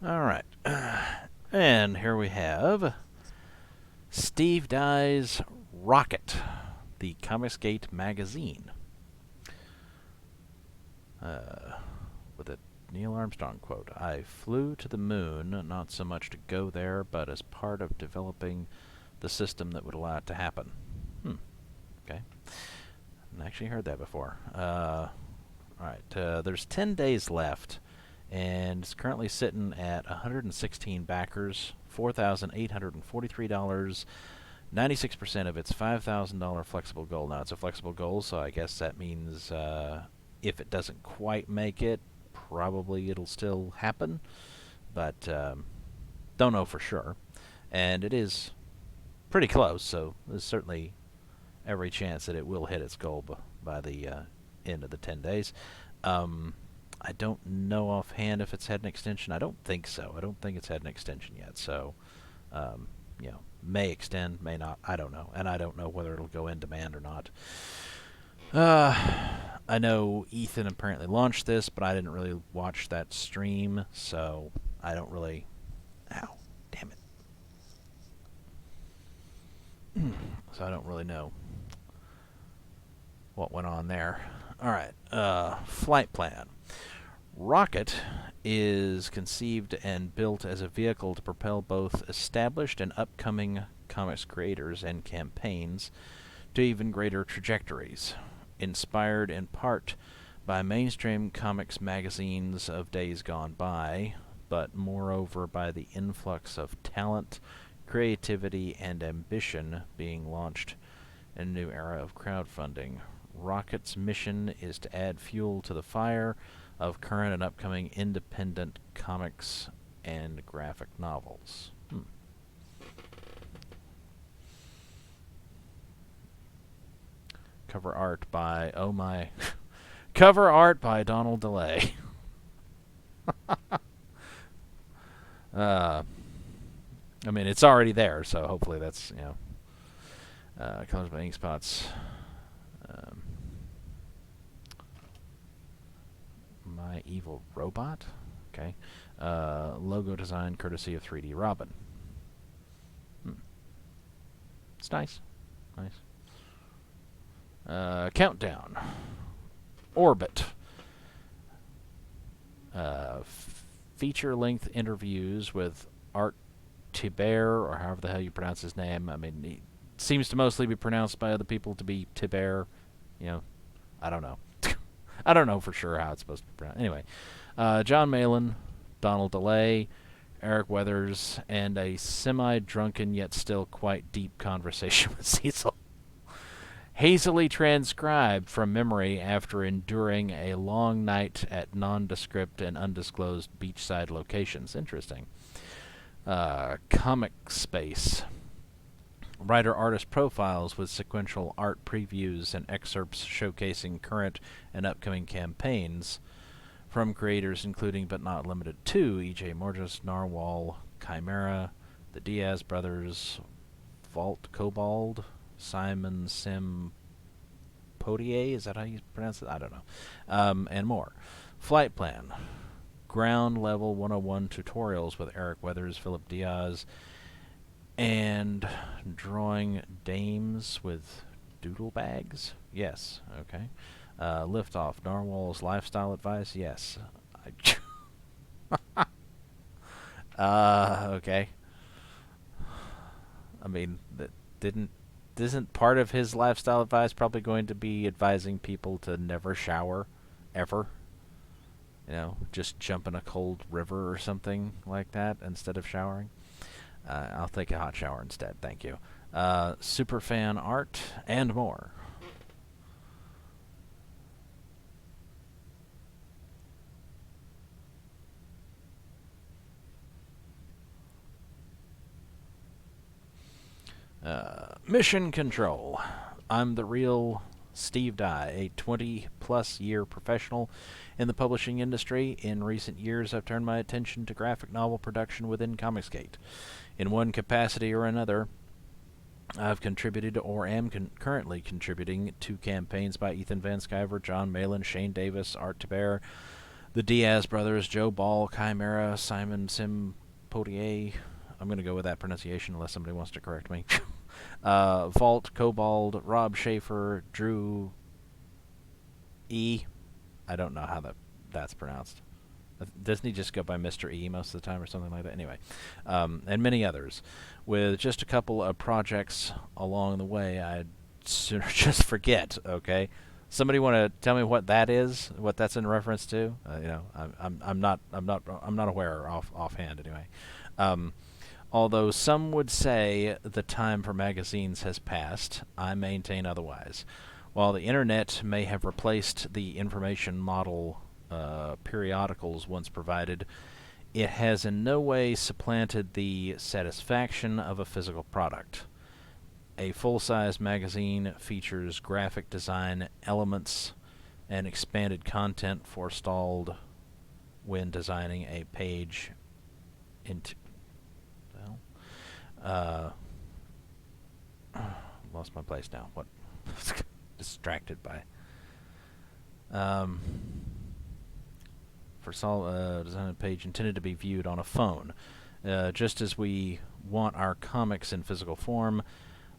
All right. And here we have Steve Dye's Rocket, the ComicsGate magazine, with a Neil Armstrong quote. I flew to the moon, not so much to go there, but as part of developing the system that would allow it to happen. Okay. I actually heard that before. All right. There's 10 days left, and it's currently sitting at 116 backers, $4,843. 96% of its $5,000 flexible goal. Now, it's a flexible goal, so I guess that means if it doesn't quite make it, probably it'll still happen, but don't know for sure. And it is pretty close, so there's certainly every chance that it will hit its goal by the end of the 10 days. I don't know offhand if it's had an extension. I don't think so. I don't think it's had an extension yet, so may extend, may not. I don't know, and I don't know whether it'll go in demand or not. I know Ethan apparently launched this, but I didn't really watch that stream, so I don't really. Ow, damn it! So I don't really know what went on there. All right, flight plan. Rocket is conceived and built as a vehicle to propel both established and upcoming comics creators and campaigns to even greater trajectories. Inspired in part by mainstream comics magazines of days gone by, but moreover by the influx of talent, creativity, and ambition being launched in a new era of crowdfunding. Rocket's mission is to add fuel to the fire of current and upcoming independent comics and graphic novels. Cover art by cover art by Donald DeLay. I mean, it's already there, so hopefully that's colors by ink spots. My Evil Robot. Okay. Logo design courtesy of 3D Robin. It's nice. Nice. Countdown. Orbit. Feature-length interviews with Art Tiber, or however the hell you pronounce his name. I mean, he seems to mostly be pronounced by other people to be Tiber. I don't know. I don't know for sure how it's supposed to be pronounced. Anyway, John Malin, Donald DeLay, Eric Weathers, and a semi-drunken yet still quite deep conversation with Cecil. Hazily transcribed from memory after enduring a long night at nondescript and undisclosed beachside locations. Interesting. Comic Space. Writer-artist profiles with sequential art previews and excerpts showcasing current and upcoming campaigns from creators including but not limited to E.J. Morges, Narwhal, Chimera, the Diaz brothers, Vault Cobald, Simon Sim Potier, is that how you pronounce it? I don't know. And more. Flight plan. Ground level 101 tutorials with Eric Weathers, Philip Diaz, and drawing dames with doodle bags? Yes, okay. Liftoff. Narwhal's lifestyle advice? Yes. Okay. I mean, isn't part of his lifestyle advice probably going to be advising people to never shower, ever? Just jump in a cold river or something like that instead of showering. I'll take a hot shower instead, thank you. Superfan art and more. Mission Control. I'm the real Steve Dye, a 20-plus year professional in the publishing industry. In recent years, I've turned my attention to graphic novel production within ComicsGate. In one capacity or another, I've contributed or am currently contributing to campaigns by Ethan Van Sciver, John Malin, Shane Davis, Art Taber, The Diaz brothers, Joe Ball, Chimera, Simon Simpotier. I'm going to go with that pronunciation unless somebody wants to correct me. Vault, Cobald, Rob Schaefer, Drew E. I don't know how that's pronounced. Doesn't he just go by Mr. E most of the time or something like that? Anyway, and many others. With just a couple of projects along the way, I'd sooner just forget, okay? Somebody want to tell me what that is? What that's in reference to? I'm not aware offhand anyway. Although some would say the time for magazines has passed, I maintain otherwise. While the internet may have replaced the information model periodicals once provided, it has in no way supplanted the satisfaction of a physical product. A full-size magazine features graphic design elements and expanded content forestalled when designing a page into... lost my place now. What? Distracted by... for design a page intended to be viewed on a phone. Just as we want our comics in physical form,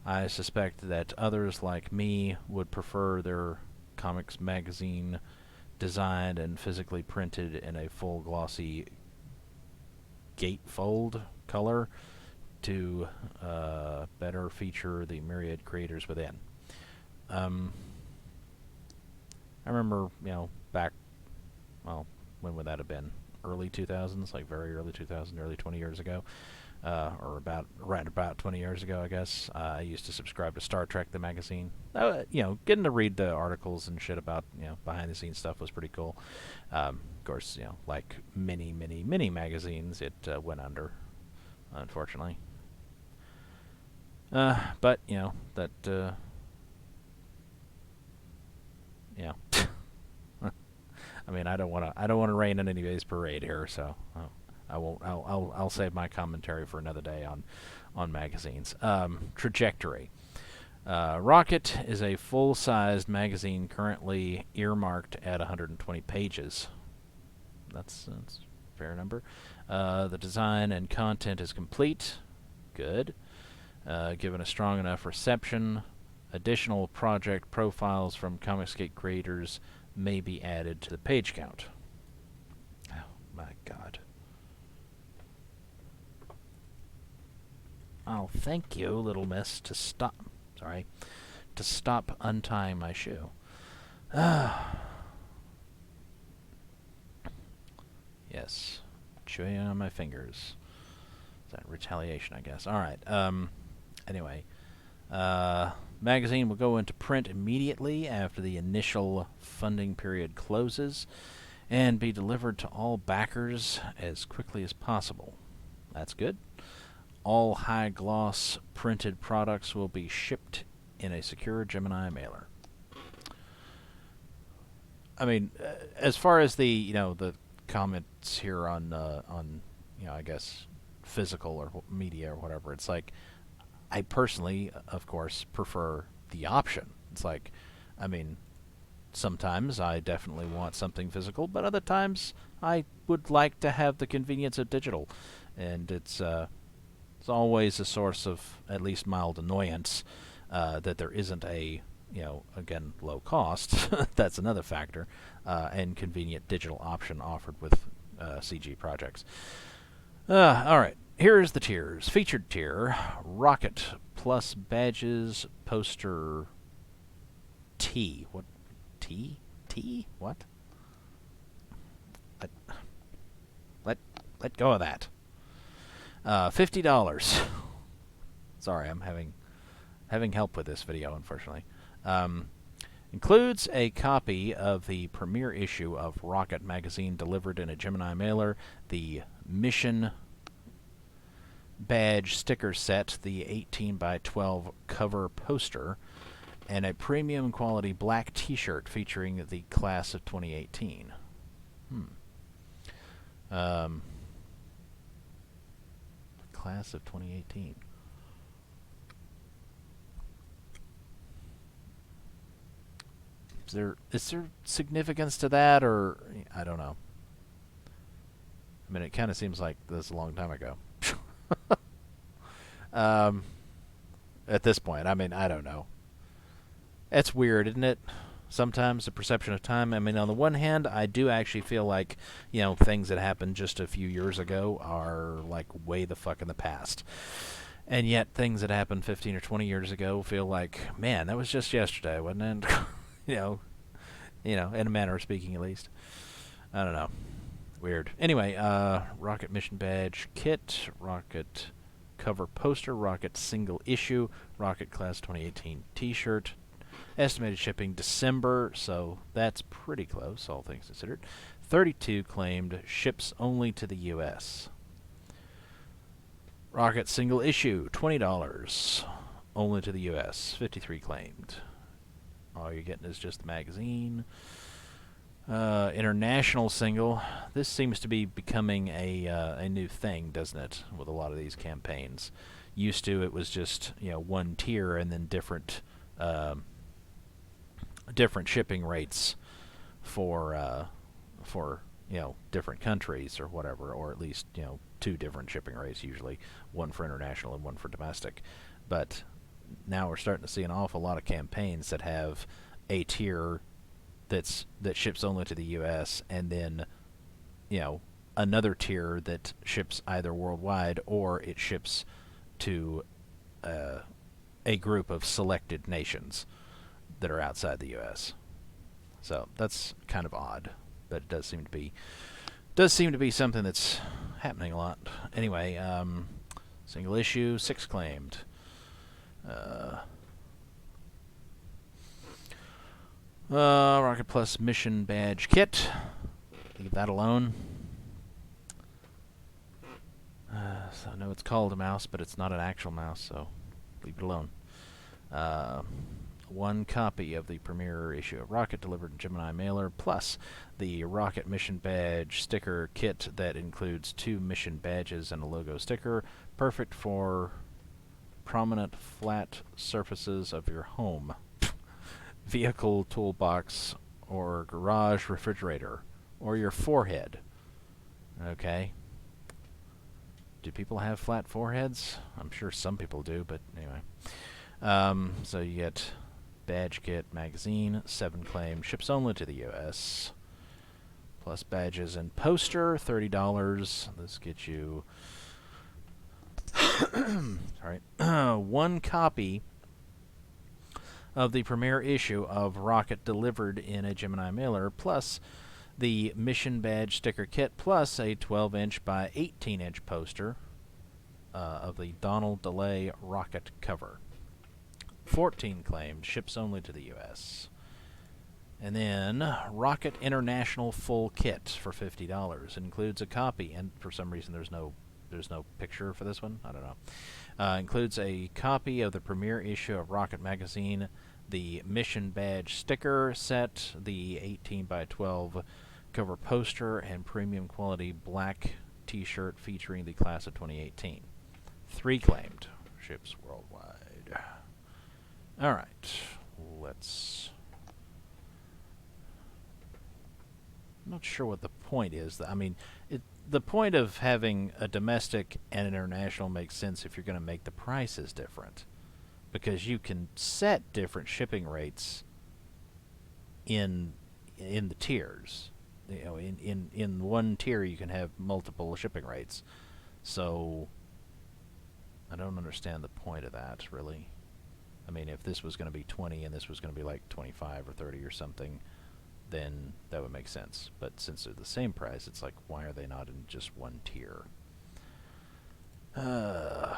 I suspect that others like me would prefer their comics magazine designed and physically printed in a full glossy gatefold color to better feature the myriad creators within. I remember, back, well, when would that have been? Early 2000s, like very early 2000s, early 20 years ago, or right about 20 years ago, I guess. I used to subscribe to Star Trek, the magazine. Getting to read the articles and shit about, behind-the-scenes stuff was pretty cool. Of course, like many magazines, it went under, unfortunately. But, that, yeah. I mean, I don't want to rain on anybody's parade here, so I won't. I'll save my commentary for another day on magazines. Trajectory. Rocket is a full-sized magazine currently earmarked at 120 pages. That's a fair number. The design and content is complete. Good. Given a strong enough reception, additional project profiles from ComicsGate creators may be added to the page count. Oh my god. Oh, thank you, little miss, to stop untying my shoe. Yes. Chewing on my fingers. Is that retaliation, I guess? Alright, anyway. Magazine will go into print immediately after the initial funding period closes and be delivered to all backers as quickly as possible. That's good. All high-gloss printed products will be shipped in a secure Gemini mailer. I mean, as far as the the comments here on I guess physical or media or whatever, it's like, I personally, of course, prefer the option. It's like, I mean, sometimes I definitely want something physical, but other times I would like to have the convenience of digital. And it's always a source of at least mild annoyance that there isn't a, again, low cost, that's another factor, and convenient digital option offered with CG projects. All right. Here's the tiers. Featured tier, Rocket plus badges, poster T. What? T? T? What? Let go of that. $50. Sorry, I'm having help with this video, unfortunately. Includes a copy of the premiere issue of Rocket magazine delivered in a Gemini mailer, the Mission badge sticker set, the 18 by 12 cover poster, and a premium quality black t-shirt featuring the class of 2018. Class of 2018. Is there significance to that, or I don't know? I mean, it kind of seems like this a long time ago. um, at this point, I mean, I don't know. It's weird, isn't it? Sometimes the perception of time. I mean, on the one hand, I do actually feel like, things that happened just a few years ago are like way the fuck in the past. And yet things that happened 15 or 20 years ago feel like, man, that was just yesterday, wasn't it? you know, in a manner of speaking at least. I don't know. Weird. Anyway, Rocket Mission Badge Kit, Rocket cover poster, Rocket single issue, Rocket Class 2018 t-shirt. Estimated shipping December, so that's pretty close, all things considered. 32 claimed, ships only to the U.S. Rocket single issue, $20, only to the U.S. 53 claimed. All you're getting is just the magazine. International single. This seems to be becoming a new thing, doesn't it? With a lot of these campaigns. Used to, it was just one tier and then different shipping rates for different countries or whatever, or at least two different shipping rates usually, one for international and one for domestic. But now we're starting to see an awful lot of campaigns that have a tier that ships only to the U.S. and then another tier that ships either worldwide or it ships to a group of selected nations that are outside the U.S. So that's kind of odd, but it does seem to be something that's happening a lot. Anyway, single issue, 6 claimed. Rocket Plus Mission Badge Kit. Leave that alone. So I know it's called a mouse, but it's not an actual mouse, so leave it alone. 1 copy of the premiere issue of Rocket delivered in Gemini mailer, plus the Rocket Mission Badge sticker kit that includes 2 mission badges and a logo sticker, perfect for prominent flat surfaces of your home, vehicle toolbox, or garage refrigerator, or your forehead. Okay. Do people have flat foreheads? I'm sure some people do, but anyway. So you get badge kit, magazine, 7 claims, ships only to the U.S. Plus badges and poster, $30. This gets you 1 copy of the premiere issue of Rocket delivered in a Gemini mailer, plus the Mission Badge sticker kit, plus a 12-inch by 18-inch poster of the Donald DeLay Rocket cover. 14 claimed, ships only to the U.S. And then Rocket International full kit for $50. Includes a copy, and for some reason there's no picture for this one. I don't know. Includes a copy of the premiere issue of Rocket magazine, the Mission Badge sticker set, the 18 by 12 cover poster, and premium quality black t-shirt featuring the class of 2018. 3 claimed, ships worldwide. All right, let's... I'm not sure what the point is. I mean, the point of having a domestic and an international makes sense if you're going to make the prices different, because you can set different shipping rates in the tiers. In one tier you can have multiple shipping rates. So I don't understand the point of that, really. I mean, if this was going to be 20 and this was going to be like 25 or 30 or something, then that would make sense. But since they're the same price, it's like, why are they not in just one tier? Wait a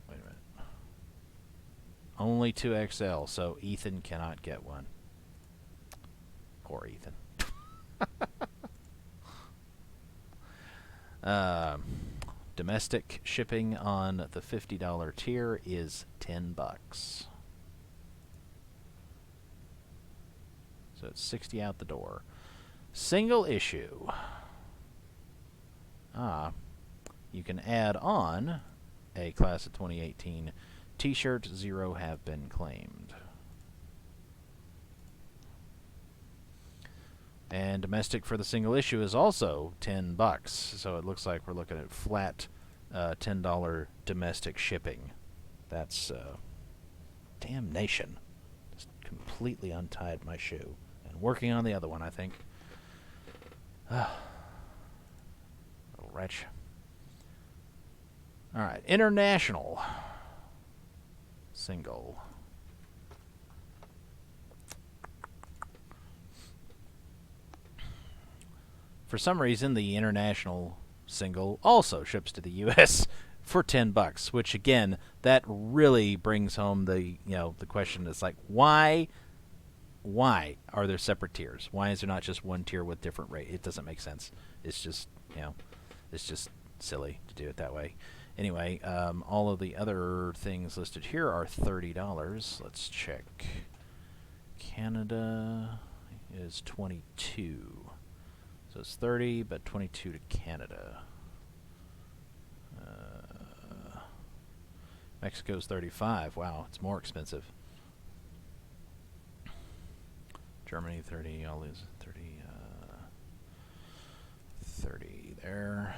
minute. Only 2XL, so Ethan cannot get one. Poor Ethan. Domestic shipping on the $50 tier is $10. So it's $60 out the door. Single issue. You can add on a class of 2018 t-shirt. 0 have been claimed. And domestic for the single issue is also $10. So it looks like we're looking at flat $10 domestic shipping. That's damnation. Just completely untied my shoe. And working on the other one, I think. Little wretch. Alright, international single. For some reason, the international single also ships to the U.S. for $10, which again, that really brings home the the question. That's like, why are there separate tiers? Why is there not just one tier with different rate? It doesn't make sense. It's just it's just silly to do it that way. Anyway, all of the other things listed here are $30. Let's check. Canada is 22. So it's 30, but 22 to Canada. Mexico's 35. Wow, it's more expensive. Germany 30. All these 30. 30 there.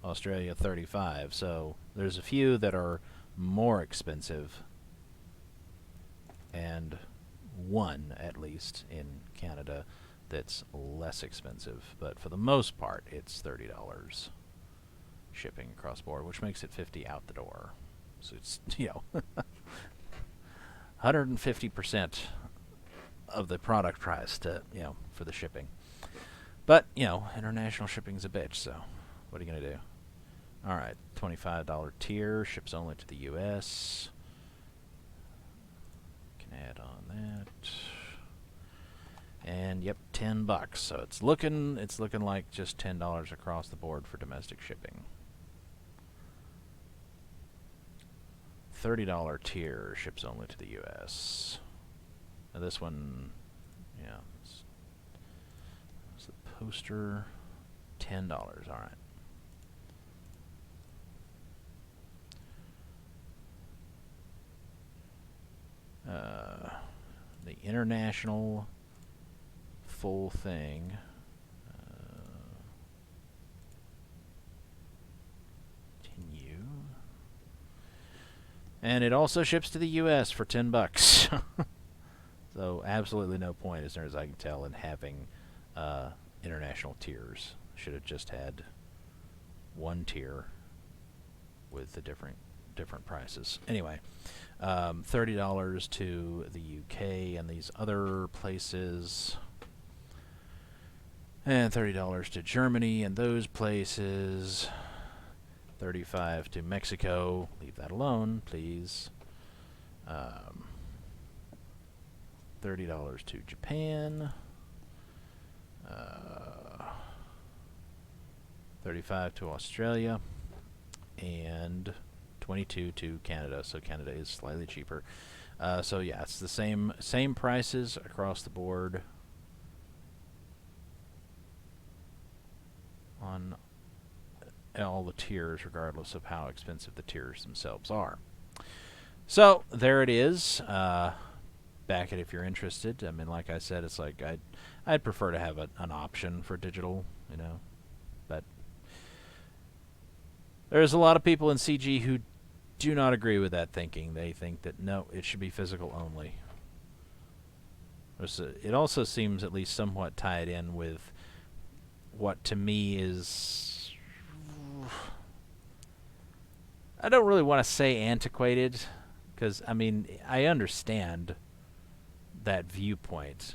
Australia 35. So there's a few that are more expensive, and one at least in Canada that's less expensive, but for the most part it's $30 shipping across board, which makes it $50 out the door. So it's 150% of the product price to for the shipping. But international shipping's a bitch, so what are you gonna do? All right, $25 tier, ships only to the U.S. Can add on that. And yep, $10. So it's looking like just $10 across the board for domestic shipping. $30 tier, ships only to the U.S. Now this one, it's the poster, $10. All right. The international full thing. Continue. And it also ships to the U.S. for $10. So absolutely no point, as near as I can tell, in having international tiers. Should have just had one tier with the different prices. Anyway, $30 to the UK and these other places, and $30 to Germany and those places, $35 to Mexico. Leave that alone, please. $30 to Japan. $35 to Australia, and $22 to Canada. So Canada is slightly cheaper. So yeah, it's the same prices across the board on all the tiers, regardless of how expensive the tiers themselves are. So there it is. Back it if you're interested. I mean, like I said, it's like I'd prefer to have an option for digital, but there's a lot of people in CG who do not agree with that thinking. They think that no, it should be physical only. It also seems at least somewhat tied in with what to me is, I don't really want to say antiquated, because I mean I understand that viewpoint,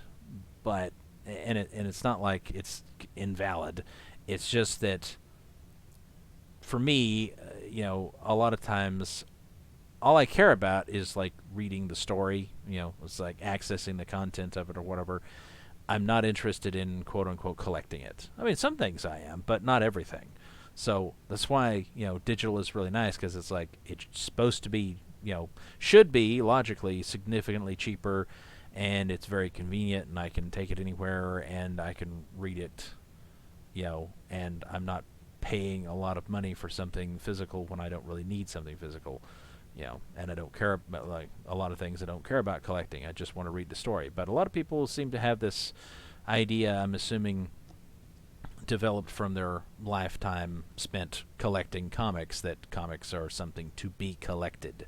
but and it's not like it's invalid. It's just that for me, a lot of times all I care about is like reading the story, it's like accessing the content of it or whatever. I'm not interested in quote unquote collecting it. I mean, some things I am, but not everything. So that's why, digital is really nice, because it's like it's supposed to be, should be logically significantly cheaper, and it's very convenient, and I can take it anywhere and I can read it, and I'm not paying a lot of money for something physical when I don't really need something physical. and I don't care about, like, a lot of things I don't care about collecting. I just want to read the story. But a lot of people seem to have this idea, I'm assuming, developed from their lifetime spent collecting comics, that comics are something to be collected,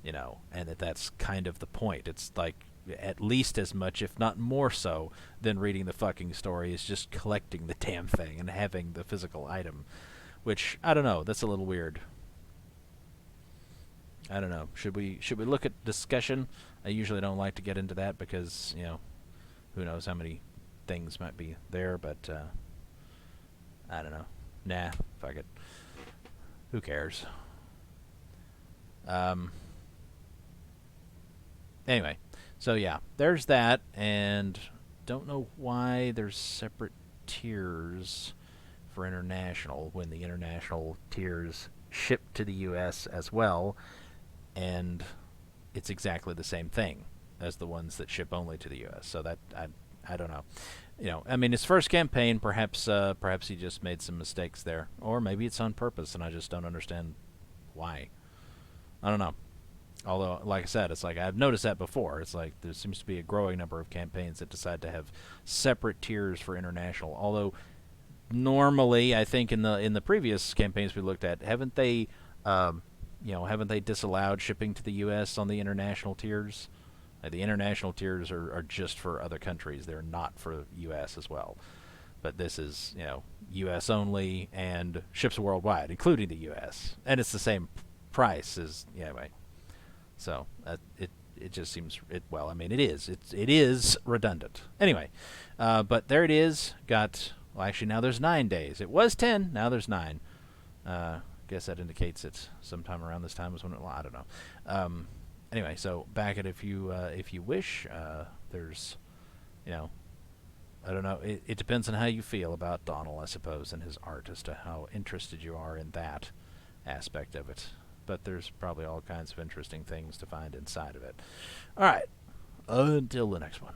and that's kind of the point. It's like at least as much, if not more so, than reading the fucking story is just collecting the damn thing and having the physical item, which, I don't know, that's a little weird. I don't know. Should we look at discussion? I usually don't like to get into that because, who knows how many things might be there, but I don't know. Nah, fuck it. Who cares? Anyway, so yeah, there's that, and don't know why there's separate tiers for international when the international tiers ship to the U.S. as well, and it's exactly the same thing as the ones that ship only to the U.S. So that I don't know. I mean, his first campaign, perhaps he just made some mistakes there, or maybe it's on purpose, and I just don't understand why. I don't know. Although, like I said, it's like I've noticed that before. It's like there seems to be a growing number of campaigns that decide to have separate tiers for international. Although normally, I think in the previous campaigns we looked at, haven't they disallowed shipping to the U.S. on the international tiers? The international tiers are just for other countries. They're not for U.S. as well. But this is, U.S. only and ships worldwide, including the U.S. And it's the same price as, anyway. So it just seems, well, I mean, it is redundant. Anyway, but there it is. Well, actually, now there's 9 days. It was 10, now there's 9. Guess that indicates it's sometime around this time is when I don't know. Anyway, so back it if you wish. There's, I don't know. It depends on how you feel about Donald, I suppose, and his art, as to how interested you are in that aspect of it. But there's probably all kinds of interesting things to find inside of it. All right. Until the next one.